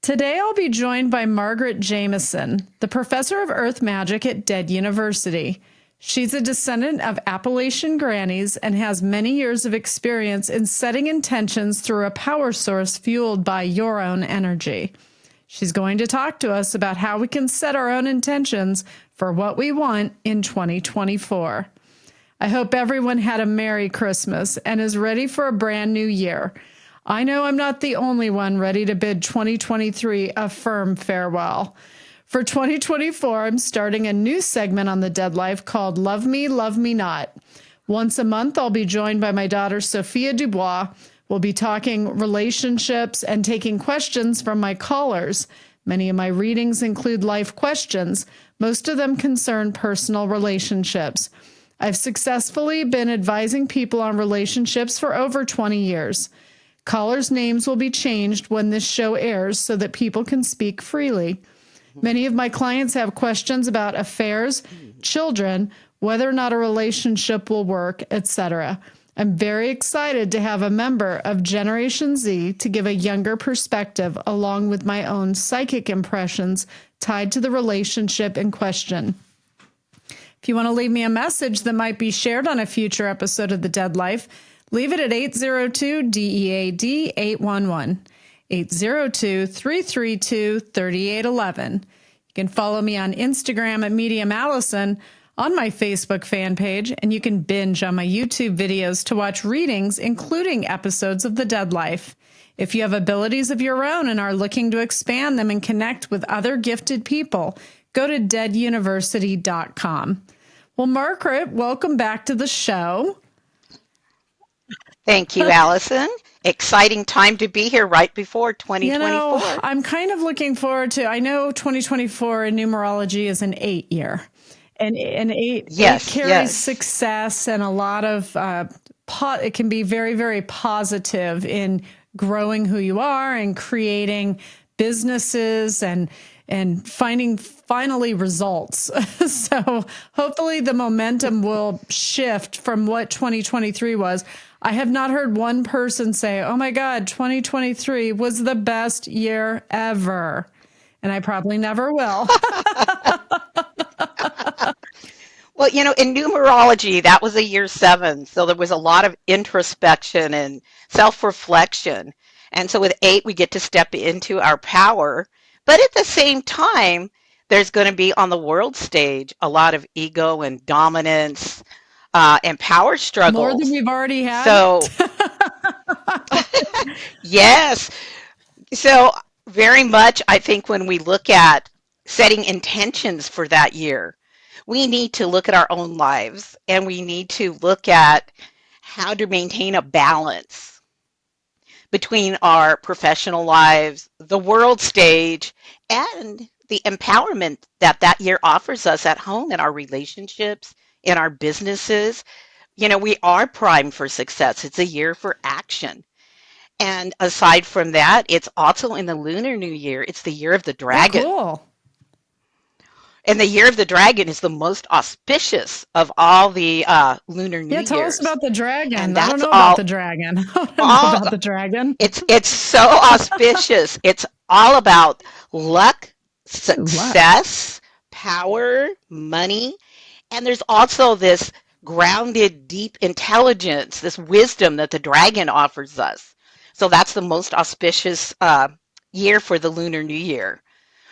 Today I'll be joined by Margaret Jamison, the professor of Earth Magick at Dead University. She's a descendant of Appalachian Grannies and has many years of experience in setting intentions through a power source fueled by your own energy. She's going to talk to us about how we can set our own intentions for what we want in 2024. I hope everyone had a Merry Christmas and is ready for a brand new year. I know I'm not the only one ready to bid 2023 a firm farewell. For 2024, I'm starting a new segment on the Dead Life called Love Me Not. Once a month, I'll be joined by my daughter, Sophia Dubois. We'll be talking relationships and taking questions from my callers. Many of my readings include life questions. Most of them concern personal relationships. I've successfully been advising people on relationships for over 20 years. Callers' names will be changed when this show airs so that people can speak freely. Many of my clients have questions about affairs, children, whether or not a relationship will work, etc. I'm very excited to have a member of Generation Z to give a younger perspective along with my own psychic impressions tied to the relationship in question. If you want to leave me a message that might be shared on a future episode of The Dead Life, leave it at 802-DEAD-811, 802-332-3811. You can follow me on Instagram at Medium Allison, on my Facebook fan page, and you can binge on my YouTube videos to watch readings, including episodes of The Dead Life. If you have abilities of your own and are looking to expand them and connect with other gifted people, go to deaduniversity.com. Well, Margaret, welcome back to the show. Thank you, Allison. Exciting time to be here right before 2024. I'm kind of looking forward to, I know 2024 in numerology is an 8 year. And eight carries success and a lot of, it can be very, very positive in growing who you are and creating businesses and finding finally results. So hopefully the momentum will shift from what 2023 was. I have not heard one person say, oh my God, 2023 was the best year ever. And I probably never will. Well, in numerology, that was a year 7. So there was a lot of introspection and self-reflection. And so with 8, we get to step into our power. But at the same time, there's going to be on the world stage a lot of ego and dominance and power struggles. More than we've already had. So, yes. So very much, I think when we look at setting intentions for that year, we need to look at our own lives and we need to look at how to maintain a balance between our professional lives, the world stage, and the empowerment that year offers us at home in our relationships, in our businesses. We are primed for success. It's a year for action. And aside from that, it's also in the Lunar New Year. It's the year of the dragon. Oh, cool. And the year of the dragon is the most auspicious of all the Lunar New Years. Yeah, tell us about the dragon. And I don't know about the dragon. I don't know about the dragon. It's so auspicious. It's all about luck, success, power, money. And there's also this grounded, deep intelligence, this wisdom that the dragon offers us. So that's the most auspicious year for the Lunar New Year.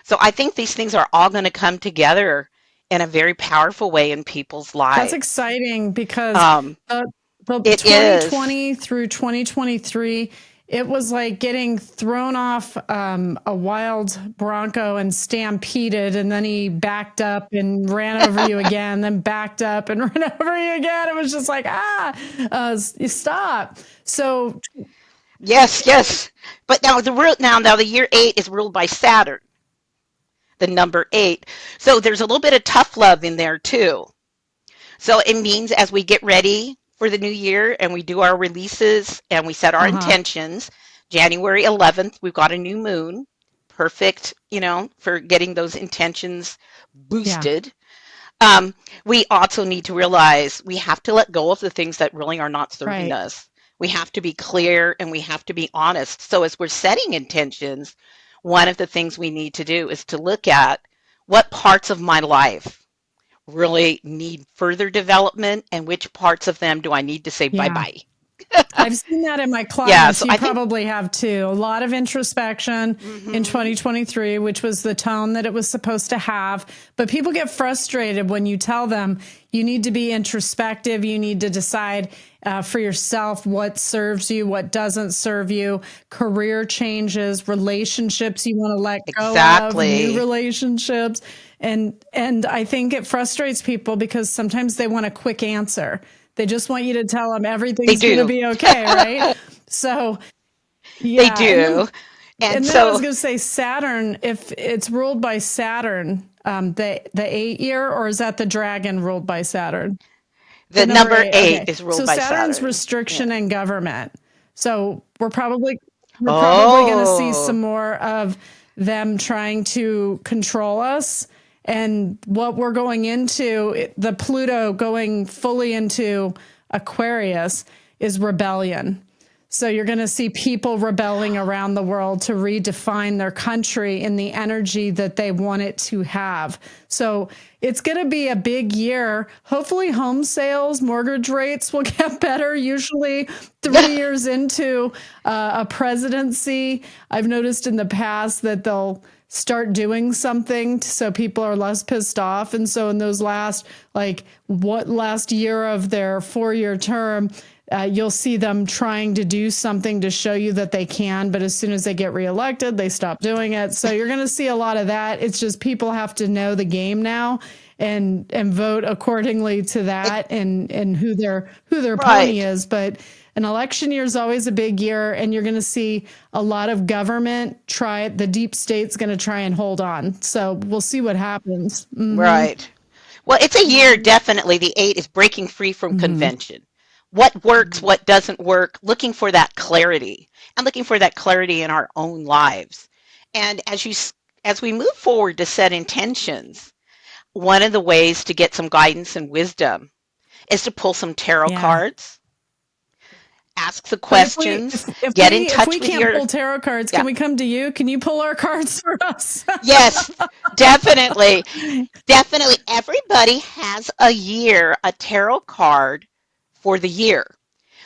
So I think these things are all going to come together in a very powerful way in people's lives. That's exciting because the 2020 through 2023, it was like getting thrown off a wild bronco and stampeded, and then he backed up and ran over you again, then backed up and ran over you again. It was just like, stop. So yes. But now the year 8 is ruled by Saturn, the number 8. So there's a little bit of tough love in there too. So it means as we get ready for the new year and we do our releases and we set our intentions, January 11th, we've got a new moon, perfect, for getting those intentions boosted. Yeah. We also need to realize we have to let go of the things that really are not serving us. We have to be clear and we have to be honest. So as we're setting intentions, one of the things we need to do is to look at what parts of my life really need further development and which parts of them do I need to say Yeah. bye-bye. I've seen that in my Yeah, clients. so You I think, probably have too. A lot of introspection in hmm 2023, which was the tone that it was supposed to have. But people get frustrated when you tell them you need to be introspective. You need to decide for yourself what serves you, what doesn't serve you, career changes, relationships you want to let go of, new exactly. relationships. And I think it frustrates people because sometimes they want a quick answer. They just want you to tell them They everything's going to do. be okay, right? So, They yeah, do. And and then I was so going to say Saturn, if it's ruled by Saturn, the 8 year, or is that the dragon ruled by Saturn? The the number number eight. eight Okay, is so ruled by Saturn's Saturn. Yeah. restriction and government. So we're probably going to see some Oh, more of them trying to control us. And what we're going into, the Pluto going fully into Aquarius, is rebellion. So you're going to see people rebelling around the world to redefine their country in the energy that they want it to have. So it's going to be a big year. Hopefully home sales, mortgage rates will get better. Usually yeah. 3 years into a presidency, I've noticed in the past that they'll start doing something so people are less pissed off. And so in those last year of their 4 year term, you'll see them trying to do something to show you that they can, but as soon as they get reelected, they stop doing it. So you're going to see a lot of that. It's just people have to know the game now and vote accordingly to It, that and who their pony right. is. But an election year is always a big year, and you're going to see a lot of government try. The deep state's going to try and hold on. So we'll see what happens. Mm-hmm. Right. Well, it's a year, definitely. The eight is breaking free from Mm-hmm. convention. What works, what doesn't work, looking for that clarity and looking for that clarity in our own lives. And as we move forward to set intentions, one of the ways to get some guidance and wisdom is to pull some tarot Yeah. cards, ask the But if we questions, if get in we if touch we with can't your, pull tarot cards, yeah. can we come to you? Can you pull our cards for us? Yes, definitely. Definitely. Everybody has a year, a tarot card for the year,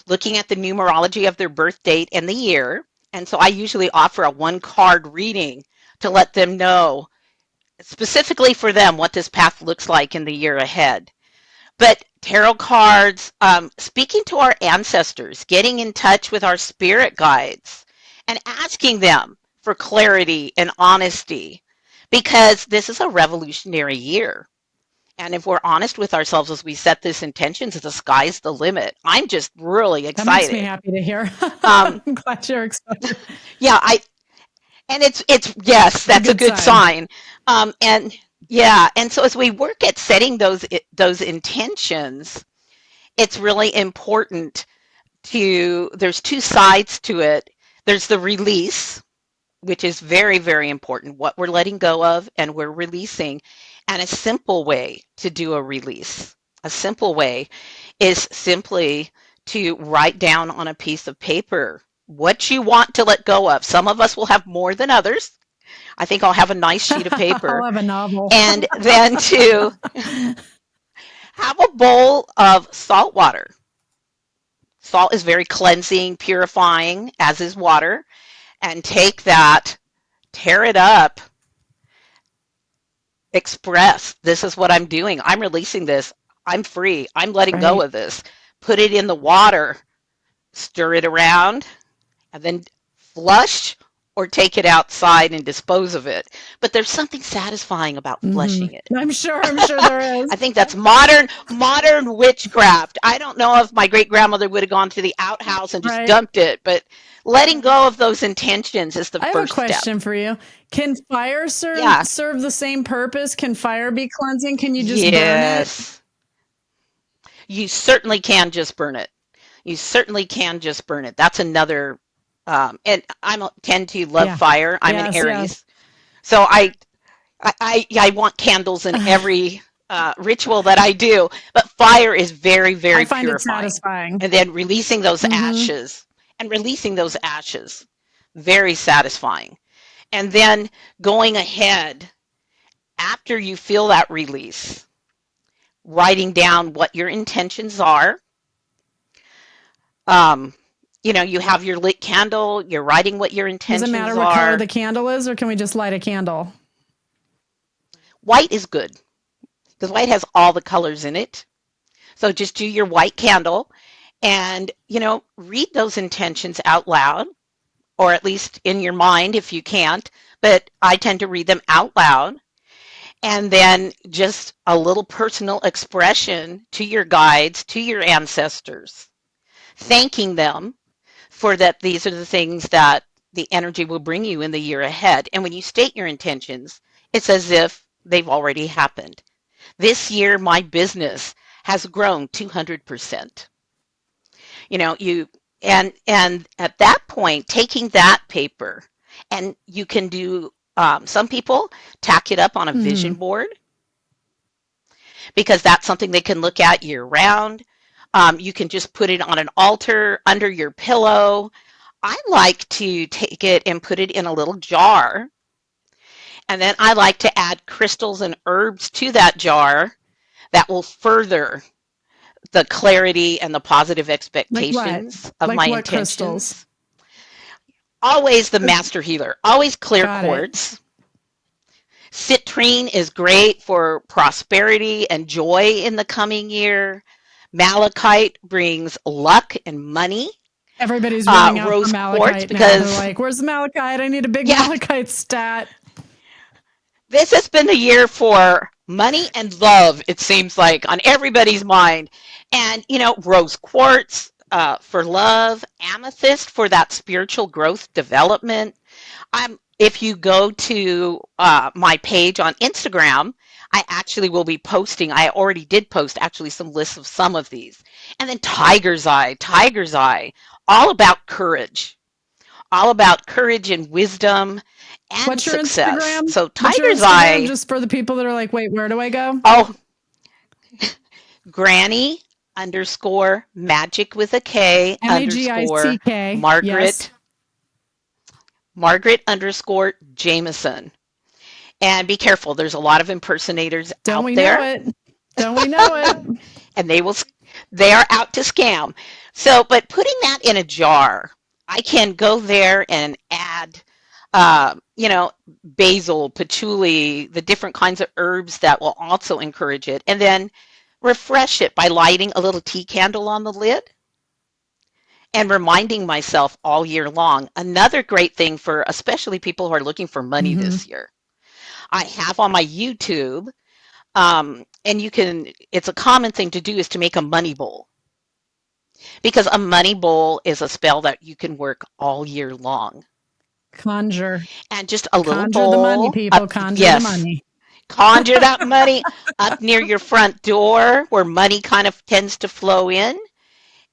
looking at the numerology of their birth date and the year. And so I usually offer a one card reading to let them know specifically for them what this path looks like in the year ahead. But tarot cards, speaking to our ancestors, getting in touch with our spirit guides, and asking them for clarity and honesty, because this is a revolutionary year. And if we're honest with ourselves as we set these intentions, the sky's the limit. I'm just really That makes me excited. happy to hear. Um, I'm glad you're excited. yeah, and it's yes, It's a that's a good good sign. sign. And yeah, and so as we work at setting those intentions, it's really important to, there's two sides to it. There's the release, which is very, very important, what we're letting go of and we're releasing. And a simple way to do a release, a simple way is simply to write down on a piece of paper what you want to let go of. Some of us will have more than others. I think I'll have a nice sheet of I'll paper. have a novel. And then to have a bowl of salt water. Salt is very cleansing, purifying, as is water. And take that, tear it up, express, this is what I'm doing. I'm releasing this. I'm free. I'm letting go Right. of this. Put it in the water, stir it around, and then flush or take it outside and dispose of it. But there's something satisfying about Mm-hmm. flushing it. I'm sure there I is. think that's modern witchcraft. I don't know if my great grandmother would have gone to the outhouse and just Right. dumped it, but letting go of those intentions is the I have a first step. question for you. Can fire serve Yeah. serve the same purpose? Can fire be cleansing? Can you just burn it? Yes. You certainly can just burn it. You certainly can just burn it. That's another, and tend to love Yeah. fire. I'm an Yes, yes. Aries. So I want candles in every ritual that I do, but fire is very, I very find it purifying. satisfying. And then releasing those Mm-hmm. ashes very satisfying. And then going ahead after you feel that release, writing down what your intentions are. Um, you have your lit candle, you're writing what your Does it matter intentions what color are. the candle is, or can we just light a candle? White is good because white has all the colors in it. So just do your white candle and, read those intentions out loud, or at least in your mind if you can't. But I tend to read them out loud. And then just a little personal expression to your guides, to your ancestors, thanking them for that. These are the things that the energy will bring you in the year ahead. And when you state your intentions, it's as if they've already happened. This year, my business has grown 200%. You and at that point, taking that paper, and you can do. Some people tack it up on a vision board because that's something they can look at year round. You can just put it on an altar under your pillow. I like to take it and put it in a little jar. And then I like to add crystals and herbs to that jar that will further the clarity and the positive Like what? expectations of Like my what crystals? intentions. Always the master healer, always clear Got it. quartz. Citrine is great for prosperity and joy in the coming year. Malachite brings luck and money. Everybody's running out for Rose quartz malachite now. They're because, like, where's the malachite? I need a big yeah, malachite stat. this has been the year for money and love, it seems like, on everybody's mind. And, rose quartz for love, amethyst for that spiritual growth development. If you go to my page on Instagram, I actually will be posting. I already did post actually some lists of some of these. And then tiger's eye, all about courage, and wisdom and What's your success. Instagram? So What's your tiger's Instagram eye, just for the people that are like, wait, where do I go? oh, Granny underscore magic with a K underscore Magick. Yes. Margaret underscore Jamison. And be careful, there's a lot of impersonators Don't out we know there, it? Don't we know it? and they are out to scam. So, but putting that in a jar, I can go there and add, uh, you know, basil, patchouli, the different kinds of herbs that will also encourage it, and then refresh it by lighting a little tea candle on the lid and reminding myself all year long. Another great thing for especially people who are looking for money Mm-hmm. this year, I have on my YouTube, and it's a common thing to do is to make a money bowl, because a money bowl is a spell that you can work all year long. Conjure. And just a little Conjure the money, bowl people. up, Conjure the yes, money. conjure that money up near your front door where money kind of tends to flow in.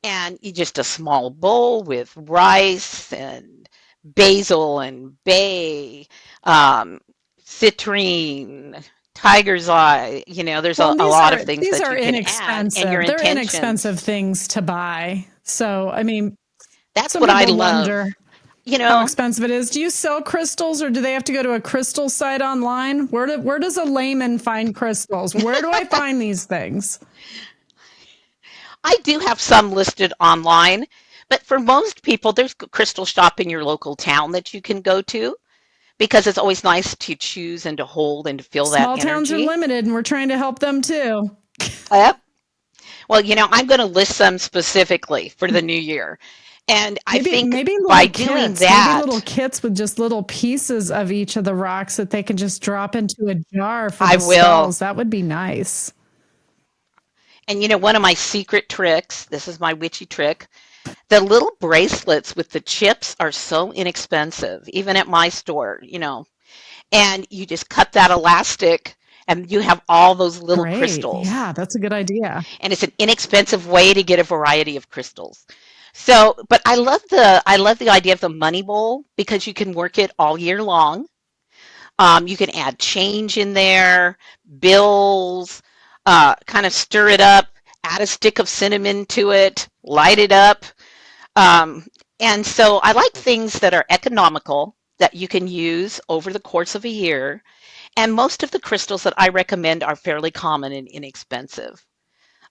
And you just a small bowl with rice and basil and bay, um, citrine, tiger's eye. There's Well, a lot of things these that are you can add, and your inexpensive. They're inexpensive intentions. things to buy. So, I mean, That's some what I people love. wonder You how know, expensive it is. Do you sell crystals, or do they have to go to a crystal site online? Where does a layman find crystals? Where do I find these things? I do have some listed online, but for most people, there's a crystal shop in your local town that you can go to, because it's always nice to choose and to hold and to feel that Small towns are energy. limited, and we're trying to help them too. Yep. Well, I'm going to list some specifically for the new year. And I think Maybe by little doing kits, maybe little that, kits with just little pieces of each of the rocks that they can just drop into a jar for I the will. spells. That would be nice. And one of my secret tricks, this is my witchy trick, the little bracelets with the chips are so inexpensive, even at my store. And you just cut that elastic and you have all those little Great. crystals. Yeah, that's a good idea. And it's an inexpensive way to get a variety of crystals. So, but I love the idea of the money bowl because you can work it all year long. You can add change in there, bills, kind of stir it up, add a stick of cinnamon to it, light it up. Um, and so I like things that are economical that you can use over the course of a year. And most of the crystals that I recommend are fairly common and inexpensive.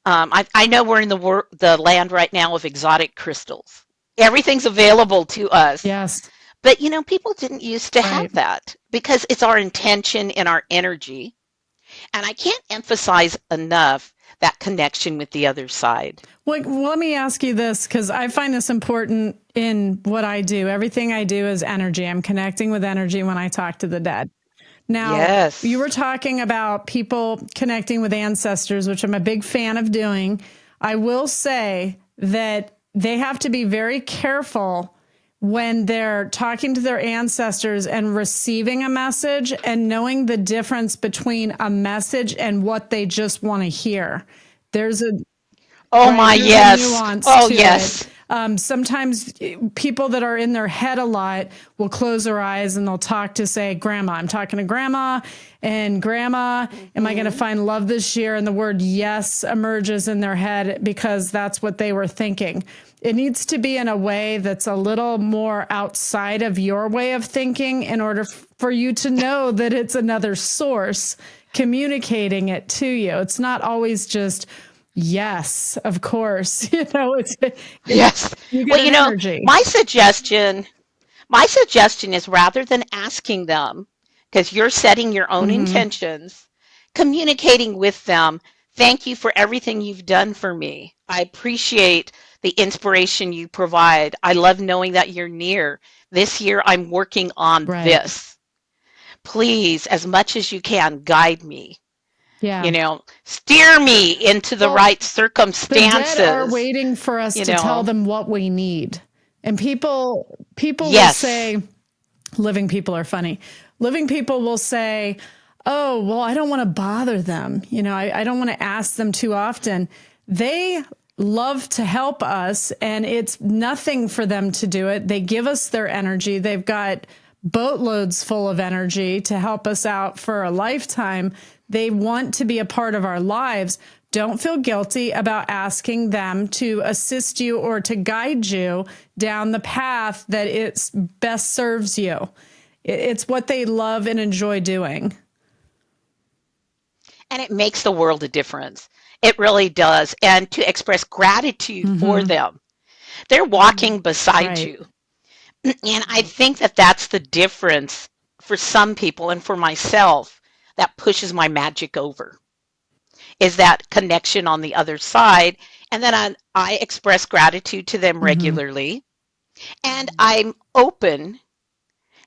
I know we're in the land right now of exotic crystals. Everything's available to us. Yes. But people didn't used to have Right. that because it's our intention and our energy. And I can't emphasize enough that connection with the other side. Well, let me ask you this, because I find this important in what I do. Everything I do is energy. I'm connecting with energy when I talk to the dead. Now, you Yes. were talking about people connecting with ancestors, which I'm a big fan of doing. I will say that they have to be very careful when they're talking to their ancestors and receiving a message and knowing the difference between a message and what they just want to hear. There's a Oh Right. my, There's a yes. nuance Oh to it. yes. Sometimes people that are in their head a lot will close their eyes and they'll talk to, say, grandma. I'm talking to grandma, and grandma, am I going to Hmm. find love this year? And the word yes emerges in their head because that's what they were thinking. It needs to be in a way that's a little more outside of your way of thinking in order for you to know that it's another source communicating it to you. It's not always just, yes, of course. It's Yes. you get Well, an energy. my suggestion is rather than asking them, because you're setting your own Hmm. intentions, communicating with them. Thank you for everything you've done for me. I appreciate the inspiration you provide. I love knowing that you're near. This year, I'm working on Right. this. Please, as much as you can, guide me. Yeah. Steer me into the Well, right the dead are circumstances. waiting for us You to tell know, them what we need. And people will yes, say, living people are funny. Living people will say, oh, well, I don't want to bother them. I don't want to ask them too often. They love to help us, and it's nothing for them to do it. They give us their energy. They've got boatloads full of energy to help us out for a lifetime. They want to be a part of our lives. Don't feel guilty about asking them to assist you or to guide you down the path that it best serves you. It's what they love and enjoy doing. and it makes the world a difference. It really does. And to express gratitude for Hmm. them. They're walking beside Right. you. And I think that that's the difference for some people and for myself that pushes my magic over is that connection on the other side. And then I express gratitude to them Hmm. regularly. And I'm open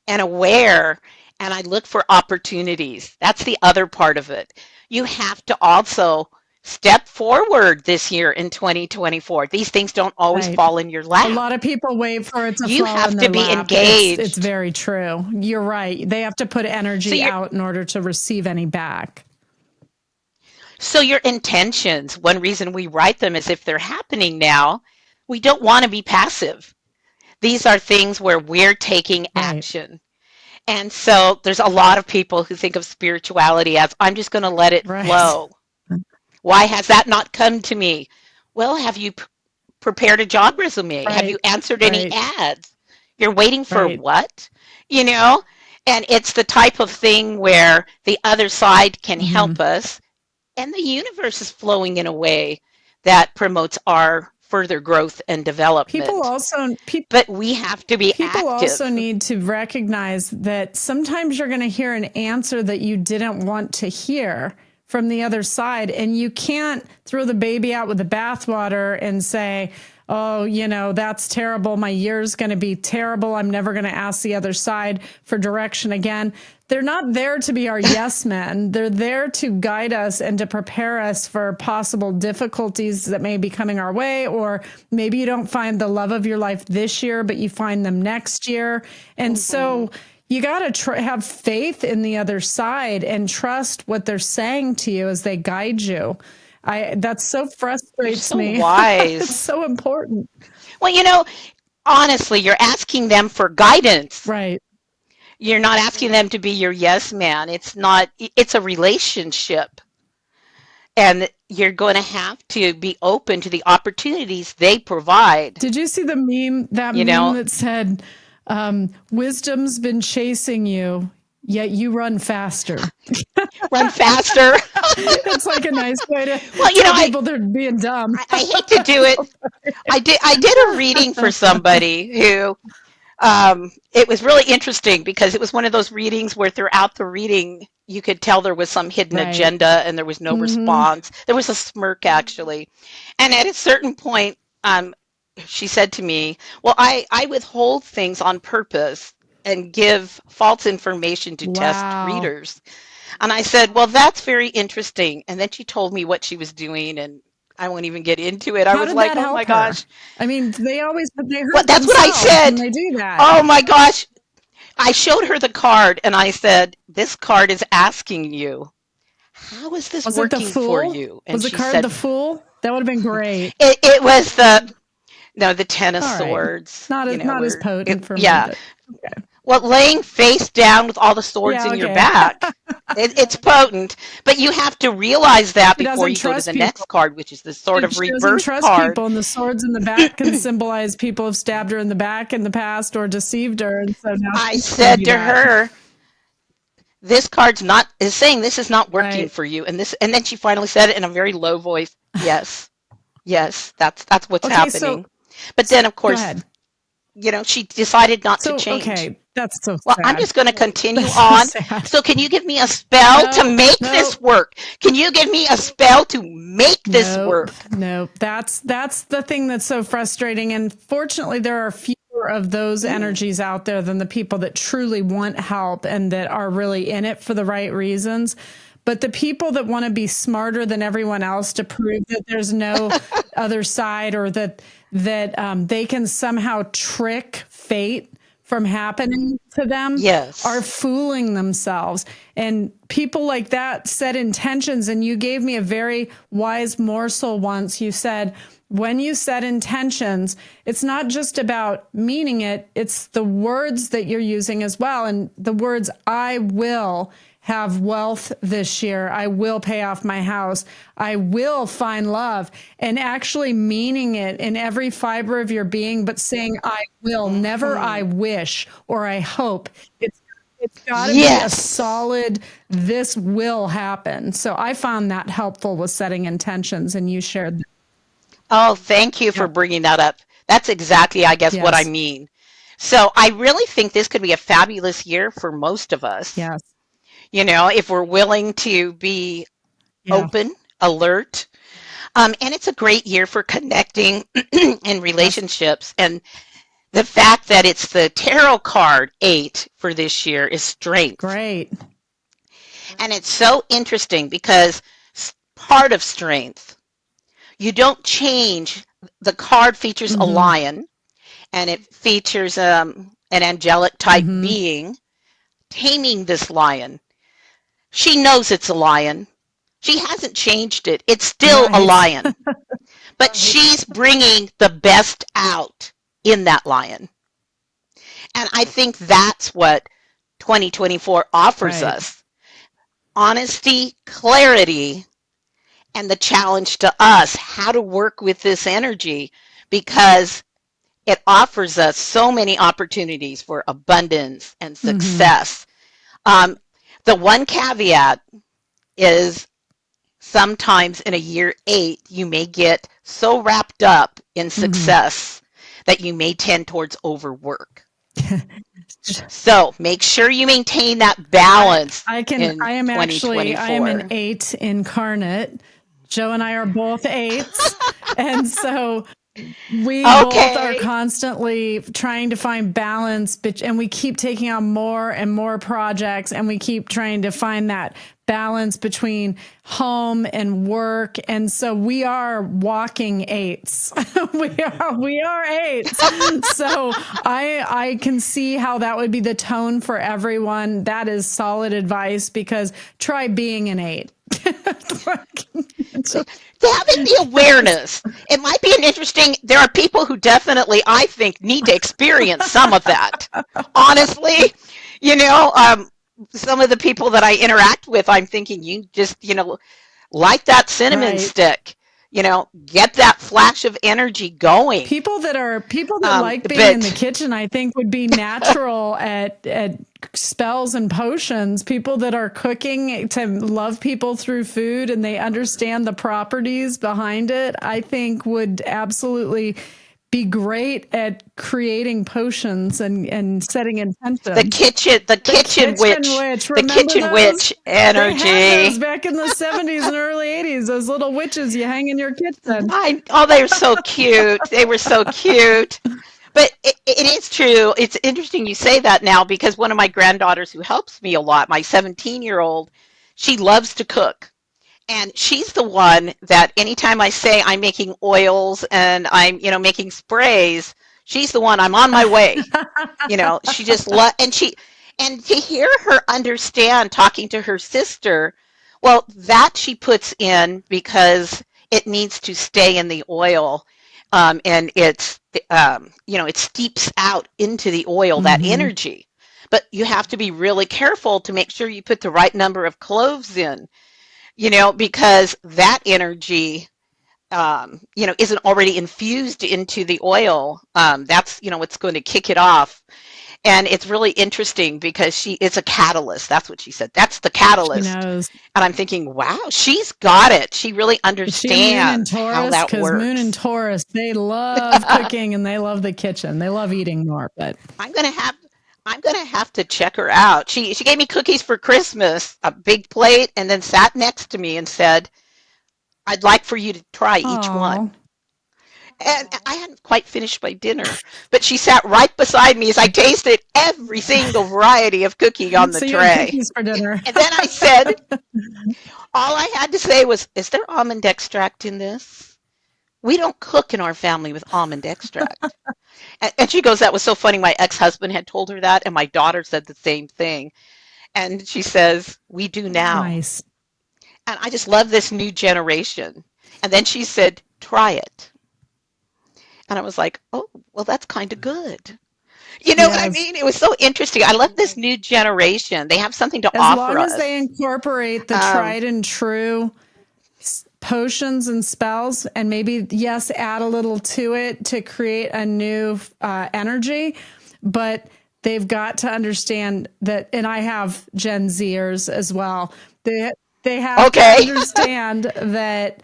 and aware and I look for opportunities. That's the other part of it. You have to also step forward this year in 2024. These things don't always Right. fall in your A lap. lot of people wait for it to You fall have in to their be lap. It's engaged. very true. You're right. They have to put So energy your out in order to receive any back. so your intentions, one reason we write them is if they're happening now, we don't want to be passive. These are things where we're taking Right. action. And so there's a lot of people who think of spirituality as I'm just going to let it Right. flow. Why has that not come to me? Well, have you prepared a job resume? Have you Right. answered any Right. ads? You're waiting for Right. what? You know? And it's the type of thing where the other side can Hmm. help us and the universe is flowing in a way that promotes our further growth and People development. also pe- But we have to be People also active. need to recognize that sometimes you're going to hear an answer that you didn't want to hear from the other side. And you can't throw the baby out with the bathwater and say, oh, that's terrible. My year's going to be terrible. I'm never going to ask the other side for direction again. They're not there to be our yes men. They're there to guide us and to prepare us for possible difficulties that may be coming our way, or maybe you don't find the love of your life this year, but you find them next year. And Hmm. so you got to have faith in the other side and trust what they're saying to you as they guide you. That so You're frustrates so me. It's wise. so important. Well, honestly, you're asking them for guidance. Right. You're not asking them to be your yes man. It's not, it's a relationship. And you're going to have to be open to the opportunities they provide. Did you see the meme, that You meme know, that said, Wisdom's been chasing you, yet you run faster. Run faster. It's like a nice way to Well, tell people they're being dumb. I hate to do it. I did a reading for somebody who it was really interesting because it was one of those readings where throughout the reading you could tell there was some hidden Right. agenda and there was no response. There was a smirk actually. And at a certain point, she said to me, well, I withhold things on purpose and give false information to test Wow. readers. And I said, well, that's very interesting. And then she told me what she was doing, and I won't even get into it. I How was did like, that oh help my her? gosh. I mean, they hurt Well, that's what I themselves said. when they do that. Oh my gosh. I showed her the card and I said, this card is asking you, how is this Was it the working for Fool? you? And Was the she card said, the Fool? That would have been great. it was the Ten of All right. Swords. Not as where potent for me. yeah. But, okay. Well, laying face down with all the swords Yeah, in your okay. back, it's potent. But you have to realize that She before doesn't you go to trust the people. next card, which is the sort of She doesn't reverse trust card. people, and the swords in the back can symbolize people have stabbed her in the back in the past or deceived her. And so now I she's said gonna to do that. her, this card's is saying this is not working Right. for you. And then she finally said it in a very low voice. Yes. Yes, that's what's Okay, happening. But then of Go course, ahead. she decided not So, to change. okay, that's so Well, sad. I'm just going to continue That's on. so sad. So can you give me a spell to make this work? Can you give me a spell to make this work? Nope. That's the thing that's so frustrating. And fortunately, there are fewer of those energies out there than the people that truly want help and that are really in it for the right reasons. But the people that want to be smarter than everyone else to prove that there's no other side or that they can somehow trick fate from happening to them Yes. are fooling themselves. And people like that set intentions. And you gave me a very wise morsel once. You said, when you set intentions, it's not just about meaning it, it's the words that you're using as well. And the words, I will have wealth this year. I will pay off my house. I will find love. And actually meaning it in every fiber of your being, but saying, I will, never I wish or I hope. It's got to be a solid, this will happen. So I found that helpful with setting intentions, and you shared that. Oh, thank you for bringing that up. That's exactly, I guess, what I Yes. mean. So I really think this could be a fabulous year for most of us. Yes. If we're willing to be open, alert. And it's a great year for connecting in relationships. And the fact that it's the tarot card 8 for this year is strength. Great. And it's so interesting because part of strength, you don't change. The card features a lion, and it features an angelic type being taming this lion. She knows it's a lion. She hasn't changed it. It's still a lion. But she's bringing the best out in that lion. And I think that's what 2024 offers us. Honesty, clarity, and the challenge to us how to work with this energy, because it offers us so many opportunities for abundance and success. The one caveat is sometimes in a year 8, you may get so wrapped up in success that you may tend towards overwork. So make sure you maintain that balance. I am an 8 incarnate. Joe and I are both 8s. And so we both are constantly trying to find balance, and we keep taking on more and more projects, and we keep trying to find that balance between home and work. And so we are walking 8s. we are 8s. So I can see how that would be the tone for everyone. That is solid advice, because try being an 8. Having the awareness, it might be there are people who definitely, I think, need to experience some of that. Honestly, some of the people that I interact with, I'm thinking, you just, light that cinnamon stick. get that flash of energy going. People that like being in the But kitchen, I think, would be natural at spells and potions. People that are cooking to love people through food and they understand the properties behind it, I think would absolutely be great at creating potions and setting the intentions. kitchen, the The kitchen kitchen witch, witch, the remember kitchen those? witch They had those energy. back in the 70s and early 80s, those little witches you hang in your kitchen. They were so cute. They were so cute. But it is true. It's interesting you say that now because one of my granddaughters who helps me a lot, my 17-year-old, she loves to cook. And she's the one that anytime I say I'm making oils and I'm, making sprays, she's the one, I'm on my way. She just and to hear her understand talking to her sister, well, that she puts in because it needs to stay in the oil. And it steeps out into the oil, that Mm-hmm. energy. But you have to be really careful to make sure you put the right number of cloves in, because that energy, isn't already infused into the oil. That's, what's going to kick it off. And it's really interesting because it's a catalyst. That's what she said. That's the She catalyst. knows. And I'm thinking, wow, she's got it. She really Is she a moon in understands how Taurus? that Because Moon and works. Taurus, they love cooking and they love the kitchen. They love eating more. But I'm gonna have I'm gonna have to check her out. She gave me cookies for Christmas, a big plate, and then sat next to me and said, "I'd like for you to try each oh, one." And I hadn't quite finished my dinner, but she sat right beside me as I tasted every single variety of cookie on the so you had tray. cookies for dinner. And then I said, all I had to say was, "Is there almond extract in this? We don't cook in our family with almond extract." And she goes, "That was so funny. My ex-husband had told her that, and my daughter said the same thing." And she says, "We do now." Nice. And I just love this new generation. And then she said, "Try it." And I was like, "Oh, well, that's kind of good." You know what I Yes. mean? It was so interesting. I love this new generation. They have something to As offer long as they us. incorporate the Um, tried and true potions and spells, and maybe, yes, add a little to it to create a new energy, but they've got to understand that, and I have Gen Zers as well. They they have to okay. understand that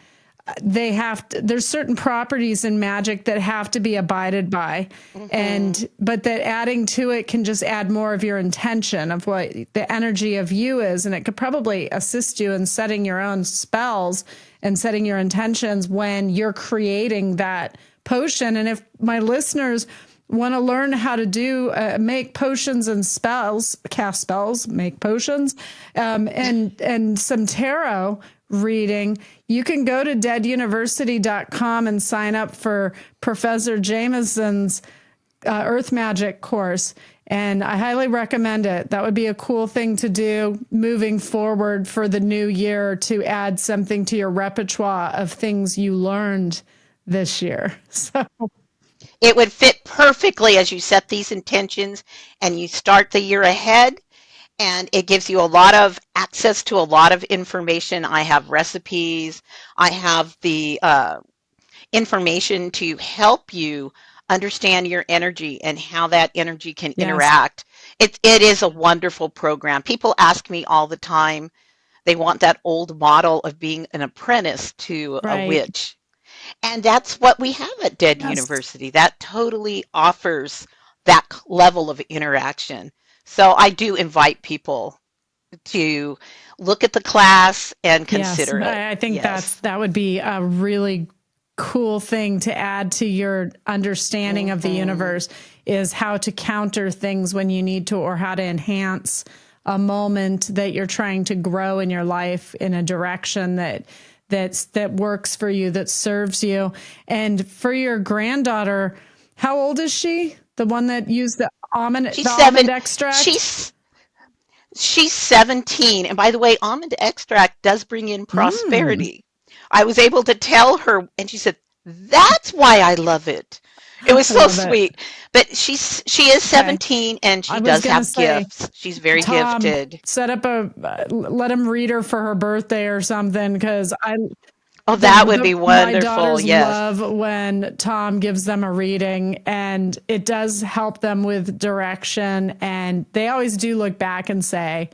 there's certain properties in magic that have to be abided by, hmm and but that adding to it can just add more of your intention of what the energy of you is, and it could probably assist you in setting your own spells and setting your intentions when you're creating that potion. And if my listeners want to learn how to do make potions and spells, cast spells, make potions, and some tarot reading, you can go to deaduniversity.com and sign up for Professor Jamison's Earth Magic course. And I highly recommend it. That would be a cool thing to do moving forward for the new year, to add something to your repertoire of things you learned this year. So, It would fit perfectly as you set these intentions and you start the year ahead. And it gives you a lot of access to a lot of information. I have recipes. I have the information to help you understand your energy and how that energy can yes, interact. It is a wonderful program. People ask me all the time. They want that old model of being an apprentice to a right. witch. And that's what we have at Dead Yes. University. That totally offers that level of interaction. So I do invite people to look at the class and Yes, consider it. I think Yes. that would be a really cool thing to add to your understanding of the hmm universe, is how to counter things when you need to, or how to enhance a moment that you're trying to grow in your life in a direction that works for you, that serves you. And for your granddaughter, how old is she? The one that used She's the almond seven. extract? She's she's 17. And by the way, almond extract does bring in Mm. prosperity. I was able to tell her, and she said, "That's why I love it." It was I so love it. sweet. But she is Okay. 17 and I she was does going to have say, gifts. She's very Tom, gifted. set up let him read her for her birthday or something, because Oh, that would be My wonderful. daughters Yes. love when Tom gives them a reading, and it does help them with direction. And they always do look back and say,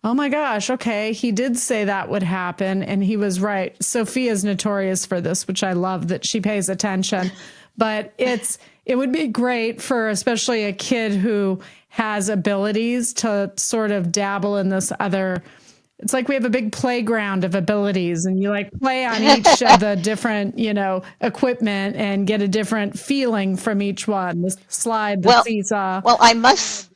oh my gosh, okay, he did say that would happen, and he was right. Sophia's notorious for this, which I love that she pays attention. But it would be great for especially a kid who has abilities to sort of dabble in this other. It's like we have a big playground of abilities, and you like play on each of the different, equipment and get a different feeling from each one. The slide, the Well, seesaw. well, I must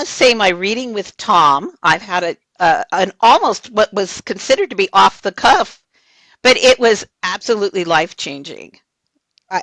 say my reading with Tom, I've had an almost what was considered to be off the cuff, but it was absolutely life changing.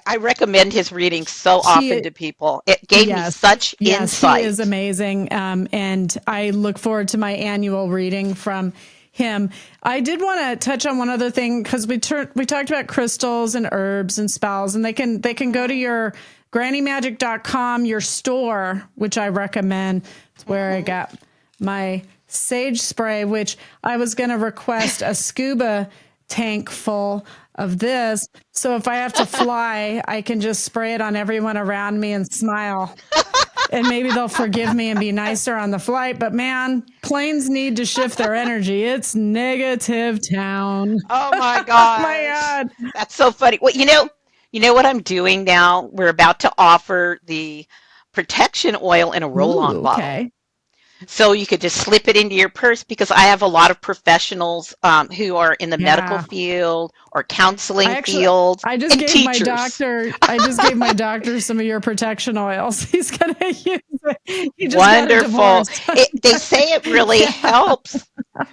I recommend his reading so often He to people. It gave me Yes. such Yes, he is insight. amazing. And I look forward to my annual reading from him. I did want to touch on one other thing because we talked about crystals and herbs and spells, and they can go to your grannymagic.com, your store, which I recommend. It's where I got my sage spray, which I was going to request a scuba tank full of this. So if I have to fly, I can just spray it on everyone around me and smile. And maybe they'll forgive me and be nicer on the flight. But man, planes need to shift their energy. It's negative town. Oh my My gosh. God. That's so funny. Well, you know what I'm doing now? We're about to offer the protection oil in a roll-on Ooh, bottle. okay. So you could just slip it into your purse because I have a lot of professionals who are in the medical Yeah. field or I counseling actually, fields I just and gave my teachers. doctor, I just gave my doctor some of your protection oils. He's going to use it. He just got a Wonderful. divorce. They say it really Yeah. helps.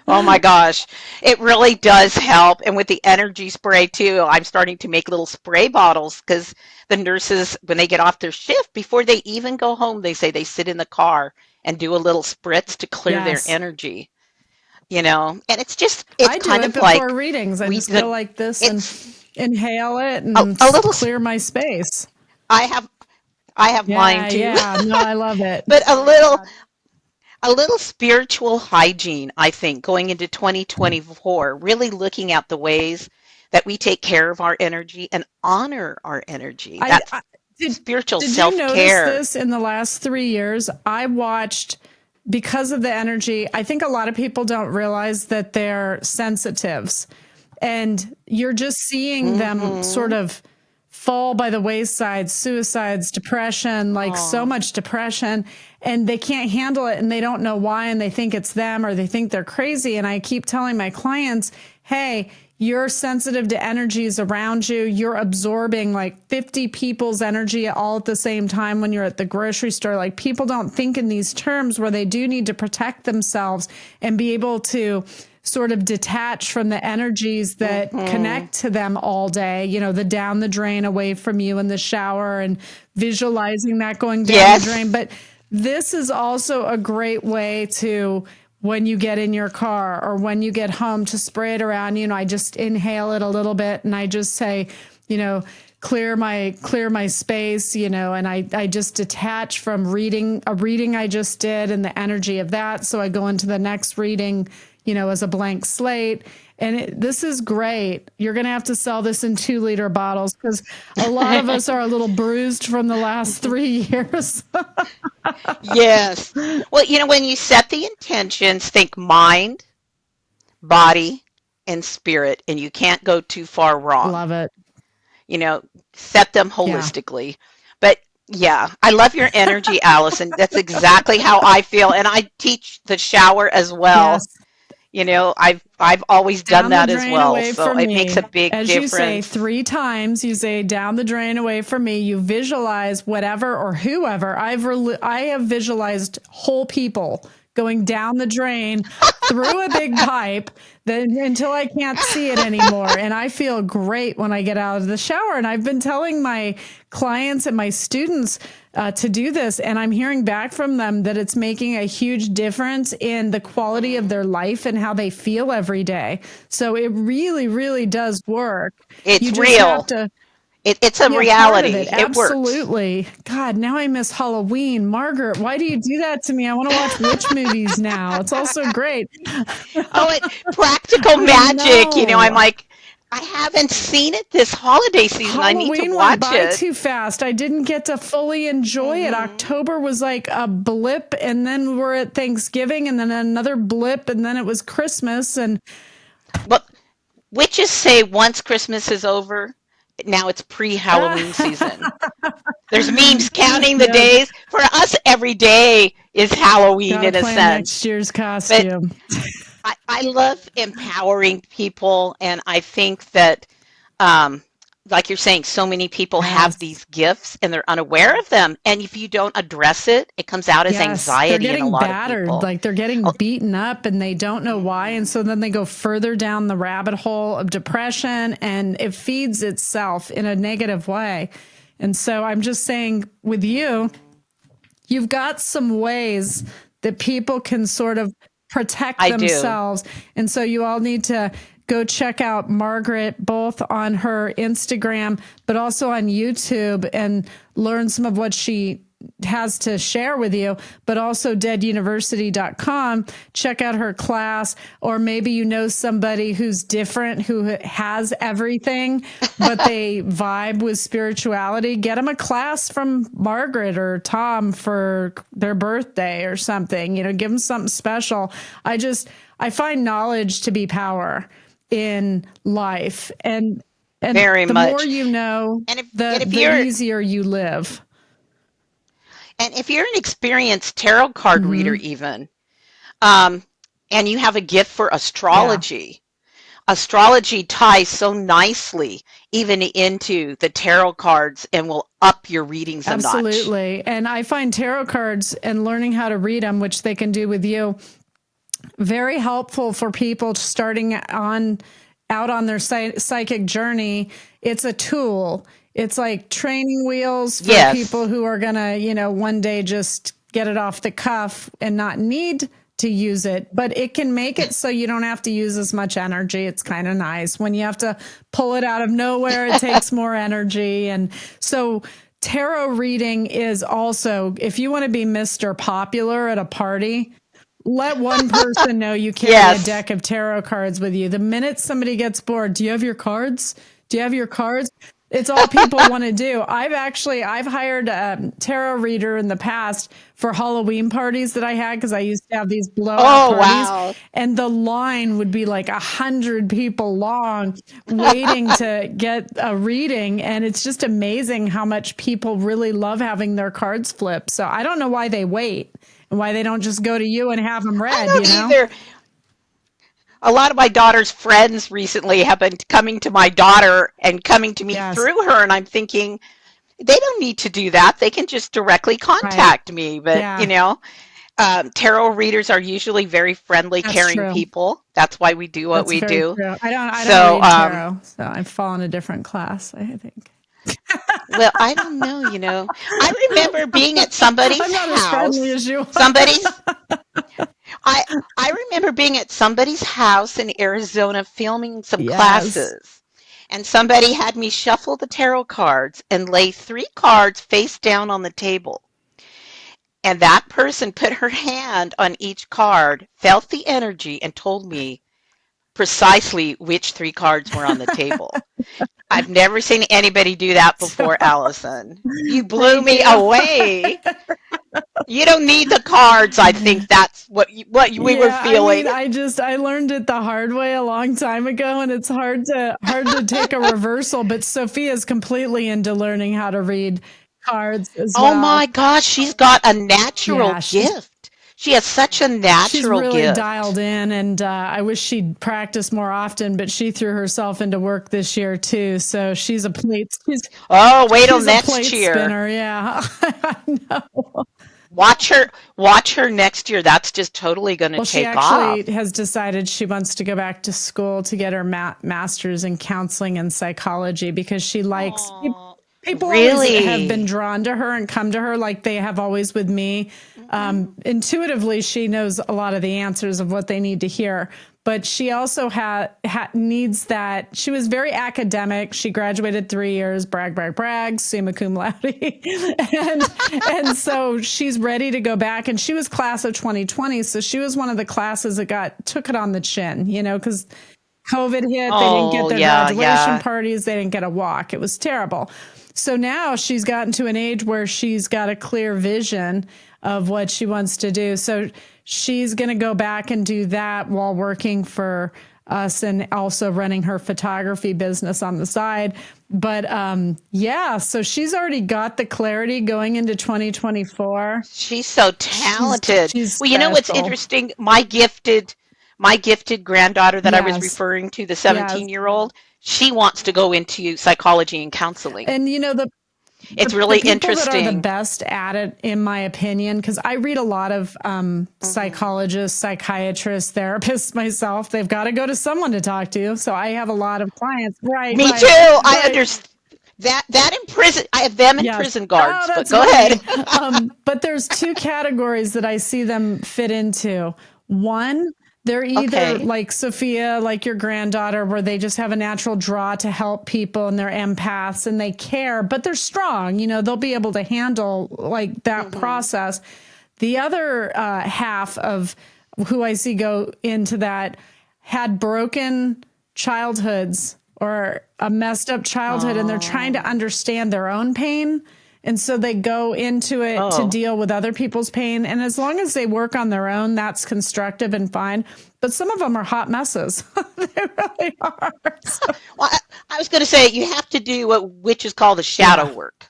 Oh my gosh, it really does help. And with the energy spray too, I'm starting to make little spray bottles because the nurses, when they get off their shift, before they even go home, they say they sit in the car and do a little spritz to clear their Yes. energy, and it's I do kind it of before like readings. I we just go the like this and it's inhale it a, and a little clear my space. I have mine Yeah, too. yeah. No, I love it. But a little spiritual hygiene, I think, going into 2024, really looking at the ways that we take care of our energy and honor our energy. I, That's I did. spiritual Did you notice self-care. this in the last 3 years? I watched because of the energy. I think a lot of people don't realize that they're sensitives, and you're just seeing them sort Mm-hmm. of fall by the wayside, suicides, depression, like so Oh, much depression, and they can't handle it and they don't know why, and they think it's them or they think they're crazy. And I keep telling my clients, hey, you're sensitive to energies around you. You're absorbing like 50 people's energy all at the same time when you're at the grocery store. Like people don't think in these terms where they do need to protect themselves and be able to sort of detach from the energies that mm-hmm. connect to them all day, the down the drain away from you in the shower and visualizing that going down the drain. Yes. But this is also a great way to, when you get in your car or when you get home, to spray it around. I just inhale it a little bit and I just say, you know, clear my space, and I just detach from reading a reading I just did and the energy of that. So I go into the next reading, as a blank slate. And this is great. You're going to have to sell this in 2-liter bottles because a lot of us are a little bruised from the last 3 years. Yes. Well, when you set the intentions, think mind, body, and spirit, and you can't go too far wrong. Love it. you know, set them Yeah. holistically. But yeah, I love your energy, Allison. That's exactly how I feel. And I teach the shower as well. Yes. I've always done Down the that as drain well. away So from it makes me. a big As you say difference. 3 times, you say down the drain away from me. You visualize whatever or whoever. I have visualized whole people going down the drain through a big pipe then until I can't see it anymore. And I feel great when I get out of the shower. And I've been telling my clients and my students to do this. And I'm hearing back from them that it's making a huge difference in the quality of their life and how they feel every day. So it really, really does work. You It's just have real. to, It's a yeah, part of reality. it. It works. Absolutely. God, now I miss Halloween. Margaret, why do you do that to me? I want to watch witch movies now. It's also great. Oh, practical I magic. I'm know. like, I haven't seen it this holiday season. I need to Halloween went watch by it. too fast. I didn't get to fully enjoy it. Hmm. October was like a blip, and then we're at Thanksgiving, and then another blip, and then it was Christmas. And But witches say once Christmas is over, now it's pre-Halloween season. There's memes counting the yeah, days. For us, every day is Halloween gotta in a plan next sense. year's But costume. I love empowering people, and I think that, um, like you're saying, so many people have Yes. these gifts and they're unaware of them. And if you don't address it, it comes out as Yes, they're anxiety in a getting lot of battered, people. like they're getting Oh, beaten up and they don't know why. And so then they go further down the rabbit hole of depression and it feeds itself in a negative way. And so I'm just saying with you, you've got some ways that people can sort of protect I do. themselves. And so you all need to go check out Margaret both on her Instagram, but also on YouTube and learn some of what she has to share with you, but also deaduniversity.com. Check out her class, or maybe you know somebody who's different, who has everything, but they vibe with spirituality. Get them a class from Margaret or Tom for their birthday or something, give them something special. I find knowledge to be power in life. And Very the more much. you know, And if the and if the you're easier you live. and if you're an experienced tarot card reader Hmm. even, um, and you have a gift for Yeah. astrology ties so nicely even into the tarot cards and will up your readings a notch. Absolutely. And I find tarot cards and learning how to read them, which they can do with you, very helpful for people starting on out on their psychic journey. It's a tool. It's like training wheels for people Yes. who are going to, one day just get it off the cuff and not need to use it, but it can make it so you don't have to use as much energy. It's kind of nice. When you have to pull it out of nowhere, it takes more energy. And so tarot reading is also, if you want to be Mr. Popular at a party, let one person know you carry a Yes. deck of tarot cards with you. The minute somebody gets bored, do you have your cards? Do you have your cards? It's all people want to do. I've hired a tarot reader in the past for Halloween parties that I had because I used to have these blowout Oh, parties, wow. and the line would be like 100 people long, waiting to get a reading. And it's just amazing how much people really love having their cards flipped. So I don't know why they wait and why they don't just go to you and have them I read. don't either. A lot of my daughter's friends recently have been coming to my daughter and coming to me Yes, through her, and I'm thinking they don't need to do that. They can just directly right. contact me. But Yeah, tarot readers are usually very friendly, that's caring true. people. That's why we do what That's we very do. true. I don't So, read tarot, so I've fallen a different class, I think. well, I don't know. I remember being at somebody's I'm not as friendly house. as you are. Somebody's I I remember being at somebody's house in Arizona filming some Yes. classes. And somebody had me shuffle the tarot cards and lay three cards face down on the table. And that person put her hand on each card, felt the energy, and told me precisely which three cards were on the table. I've never seen anybody do that So before, Allison. You blew thank me you. away. You don't need the cards. I think that's we were Yeah, I mean, feeling. I learned it the hard way a long time ago, and it's hard to take a reversal. But Sophia's completely into learning how to read cards as Oh well. my gosh, she's got a natural Yeah, gift. She has such a she's natural really dialed gift. in, and I wish she'd practice more often. But she threw herself into work this year too, so Oh, wait till she's a next plate year. spinner. Yeah, I know. Watch her next year. That's just totally going to Well, she take actually off. has decided she wants to go back to school to get her master's in counseling and psychology because she likes Oh, people always have been really? drawn to her and come to her like they have always with me. Hmm. Intuitively, she knows a lot of the answers of what they need to hear. But she also needs that. She was very academic. She graduated 3 years, brag, brag, brag, summa cum laude, and so she's ready to go back. And she was class of 2020, so she was one of the classes that took it on the chin, because COVID hit. They didn't get Oh, their yeah, graduation yeah. parties. They didn't get a walk. It was terrible. So now she's gotten to an age where she's got a clear vision of what she wants to do. So she's going to go back and do that while working for us and also running her photography business on the side. But yeah, so she's already got the clarity going into 2024. She's so talented. She's Well, you know what's special. interesting? My gifted granddaughter that I was Yes. referring to, the Yes. 17-year-old, she wants to go into psychology and counseling. And It's the really people that are the interesting. best at it, in my opinion, because I read a lot of Hmm. psychologists, psychiatrists, therapists myself. They've got to go to someone to talk to. So I have a lot of clients. Right, Me too. right, I right. understand that in prison. I have them in Yes. prison Oh, guards, but that's go funny. ahead. But there's two categories that I see them fit into. One, they're either Okay. like Sophia, like your granddaughter, where they just have a natural draw to help people and they're empaths and they care, but they're strong. They'll be able to handle like that Hmm. process. The other half of who I see go into that had broken childhoods or a messed up childhood, and they're trying to Oh. understand their own pain. And so they go into it to Oh. deal with other people's pain. And as long as they work on their own, that's constructive and fine. But some of them are hot messes. They really are. So, Well, I was going to say you have to do which is called the shadow yeah. work.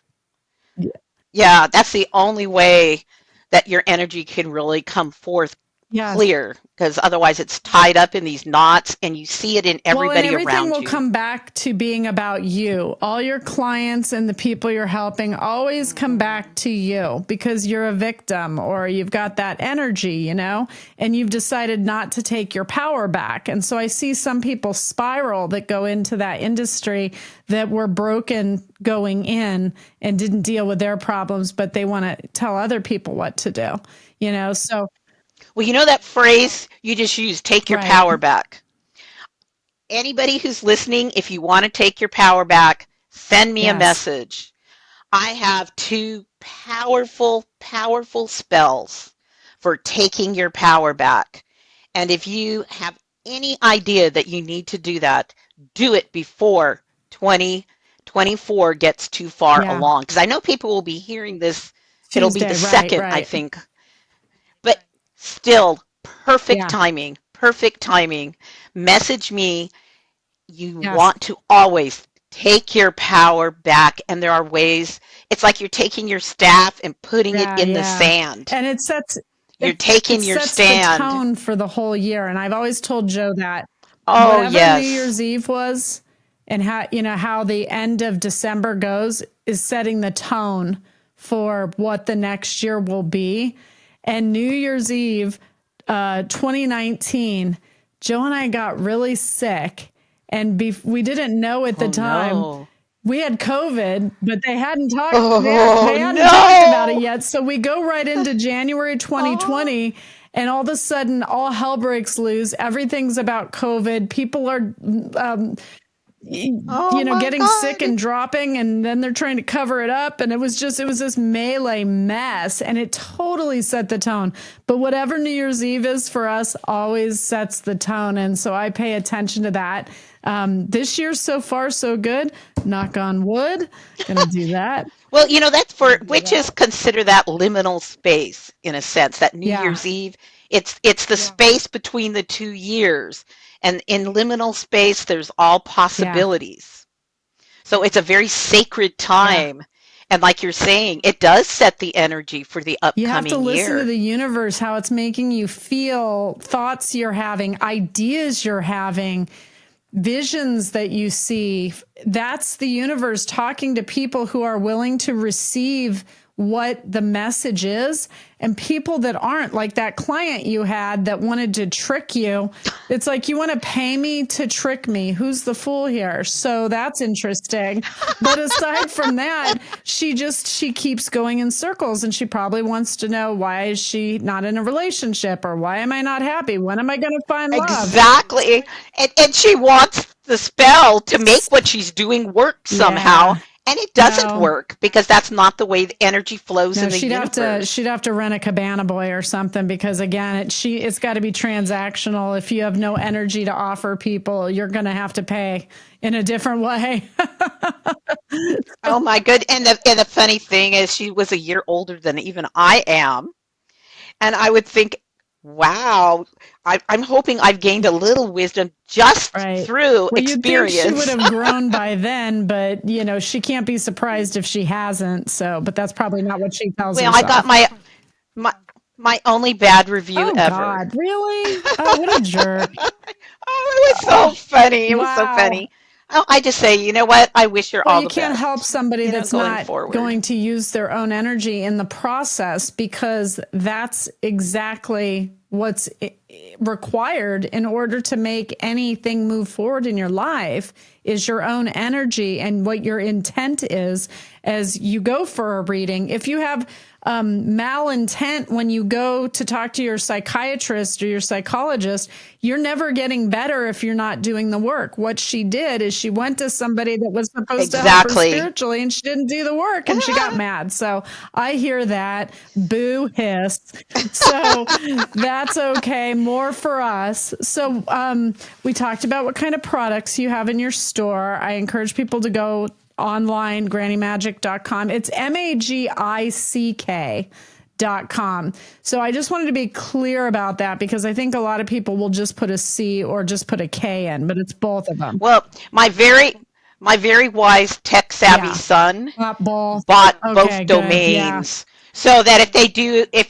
Yeah, that's the only way that your energy can really come forth Yes. clear, because otherwise it's tied up in these knots and you see it in Well, and everybody everything around will you. come back to being about you. All your clients and the people you're helping always come back Hmm. to you because you're a victim or you've got that energy, and you've decided not to take your power back. And so I see some people spiral that go into that industry that were broken going in and didn't deal with their problems, but they want to tell other people what to do. So, Well, you know that phrase you just used, take your right. power back. Anybody who's listening, if you want to take your power back, send me a Yes. message. I have two powerful, powerful spells for taking your power back. And if you have any idea that you need to do it before 2024 gets too far Yeah. along. Because I know people will be hearing this, it'll be the Tuesday. Right. second, I Right. think. But still, perfect Yeah. timing, perfect timing. Message me. You Yes. want to always take your power back. And there are ways, it's like you're taking your staff and putting it Yeah, in the yeah. sand. And You're it taking your sets the stand. tone for the whole year. And I've always told Joe that Oh, whatever New yes. Year's Eve was and how the end of December goes is setting the tone for what the next year will be. And New Year's Eve 2019, Joe and I got really sick and we didn't know at the Oh, time. no. We had COVID, but they hadn't talked. Oh, They hadn't talked about it no. yet. So we go right into January Oh, 2020, and all of a sudden, all hell breaks loose. Everything's about COVID. People are, um, oh my getting sick God. and dropping, and then they're trying to cover it up. And it was this melee mess, and it totally set the tone. But whatever New Year's Eve is for us always sets the tone. And so I pay attention to that. This year, so far, so good. Knock on wood. Gonna do that. Well, that's Gonna for do witches that. consider that liminal space in a sense, that New Yeah. Year's Eve. It's the space between the 2 years. And in liminal space, there's all Yeah. possibilities. So it's a very sacred Yeah. time. And like you're saying, it does set the energy for the You have to upcoming listen to year. the universe, how it's making you feel, thoughts you're having, ideas you're having, visions that you see. That's the universe talking to people who are willing to receive what the message is, and people that aren't, like that client you had that wanted to trick you. It's like, you want to pay me to trick me. Who's the fool here? So that's interesting. But aside from that, she keeps going in circles, and she probably wants to know, why is she not in a relationship, or why am I not happy? When am I going to find love? Exactly. And she wants the spell to make what she's doing work somehow. Yeah. And it doesn't No, work because that's not the way the energy flows no, in the universe. she'd have to rent a cabana boy or something because again, it's got to be transactional. If you have no energy to offer people, you're going to have to pay in a different way. Oh my good. And the funny thing is she was a year older than even I am. And I would think, wow, I'm hoping I've gained a little wisdom just Right. through Well, you'd think she would experience. have grown by then, but she can't be surprised if she hasn't. So, but that's probably not what she tells Well, I got herself. my my only bad review Oh ever. God, really? Oh, what a jerk. Oh, it was Oh, so funny. It was so wow. funny. Oh, I just say, you know what? I wish her Well, all you the can't help best, somebody that's going not forward. going to use their own energy in the process because that's exactly what's required in order to make anything move forward in your life is your own energy and what your intent is as you go for a reading. If you have malintent when you go to talk to your psychiatrist or your psychologist, you're never getting better if you're not doing the work. What she did is she went to somebody that was supposed to help her Exactly. spiritually and she didn't do the work and she got mad. So I hear that. Boo hiss. So that's okay. More for us. So we talked about what kind of products you have in your store. I encourage people to go online, grannymagic.com. It's MAGICK.com. So I just wanted to be clear about that because I think a lot of people will just put a C or just put a K in, but it's both of them. Well, my very wise tech savvy Yeah. son Both. bought Okay, both good. Yeah. domains so that if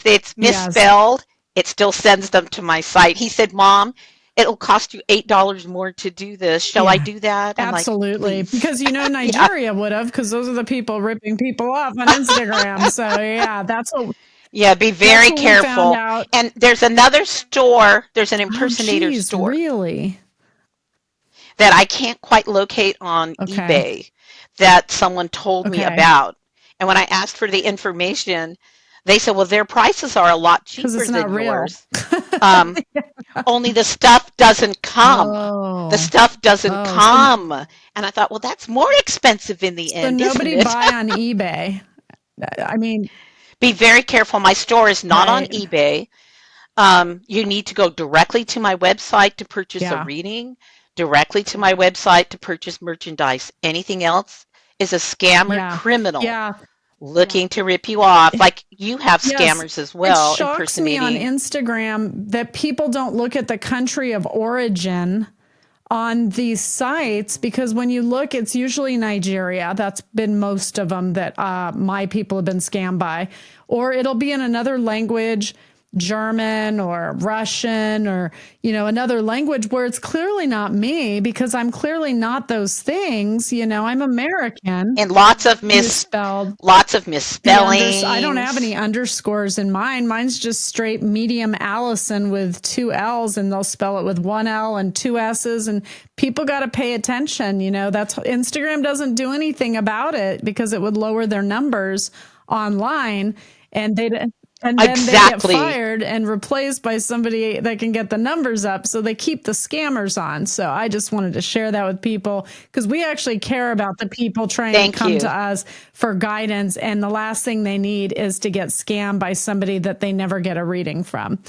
it's Yes. misspelled, it still sends them to my site. He said, "Mom, it'll cost you $8 more to do this. Shall I Yeah. do that?" I'm like, Absolutely. "Please." Because Yeah. Nigeria would have, because those are the people ripping people off on Instagram. So yeah, Yeah, be that's very what we found careful. out. And there's another store, there's an Oh impersonator geez, store really? that I can't quite locate on Okay. eBay that someone told me Okay. about. And when I asked for the information, they said, well, their prices are a lot Because cheaper it's not than real. yours. Um, only the stuff doesn't come. The Oh. stuff doesn't Oh. come. And I thought, well, that's more expensive in the So end, isn't nobody it? buy on eBay. I mean, Be very careful. My store is not on right. eBay. You need to go directly to my website to purchase a Yeah. reading, directly to my website to purchase merchandise. Anything else is a scammer Yeah. criminal Yeah. looking to rip you off. Like you have Yes. scammers as It well shocks me on impersonating. Instagram that people don't look at the country of origin on these sites because when you look, it's usually Nigeria. That's been most of them that my people have been scammed by, or it'll be in another language, German or Russian or, another language where it's clearly not me because I'm clearly not those things. I'm American. And lots of Misspelled. I don't have misspellings. any underscores in mine. Mine's just straight medium Allison with two L's and they'll spell it with one L and two S's and people got to pay attention. That's Instagram doesn't do anything about it because it would lower their numbers online and then they get Exactly. fired and replaced by somebody that can get the numbers up. So they keep the scammers on. So I just wanted to share that with people because we actually care about the people trying to Thank come to you. us for guidance. And the last thing they need is to get scammed by somebody that they never get a reading from.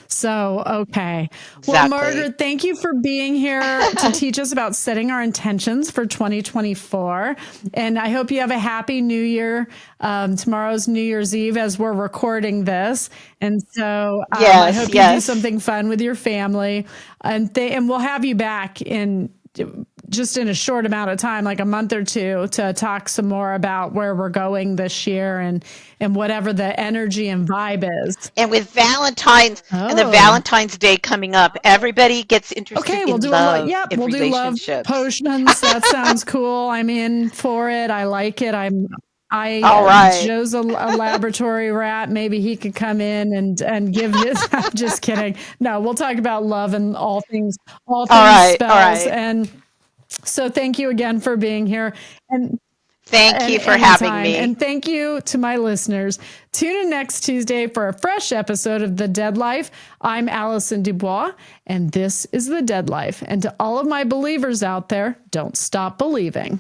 So, okay. Well, Exactly. Margaret, thank you for being here to teach us about setting our intentions for 2024. And I hope you have a happy new year. Tomorrow's New Year's Eve as we're recording this. And so I Yes, hope you do yes. something fun with your family. And we'll have you back in just in a short amount of time, like a month or two, to talk some more about where we're going this year and whatever the energy and vibe is. And with the Oh, Valentine's Day coming up, everybody gets interested okay. We'll in do a love yep. and We'll do love relationships. potions. That sounds cool. I'm in for it. I like it. All right. Joe's a laboratory rat. Maybe he could come in and give his. I'm just kidding. No, we'll talk about love and all All things right. All spells. right. And so thank you again for being here. Thank And you for having anytime. me. And thank you to my listeners. Tune in next Tuesday for a fresh episode of The Dead Life. I'm Allison Dubois, and this is The Dead Life. And to all of my believers out there, don't stop believing.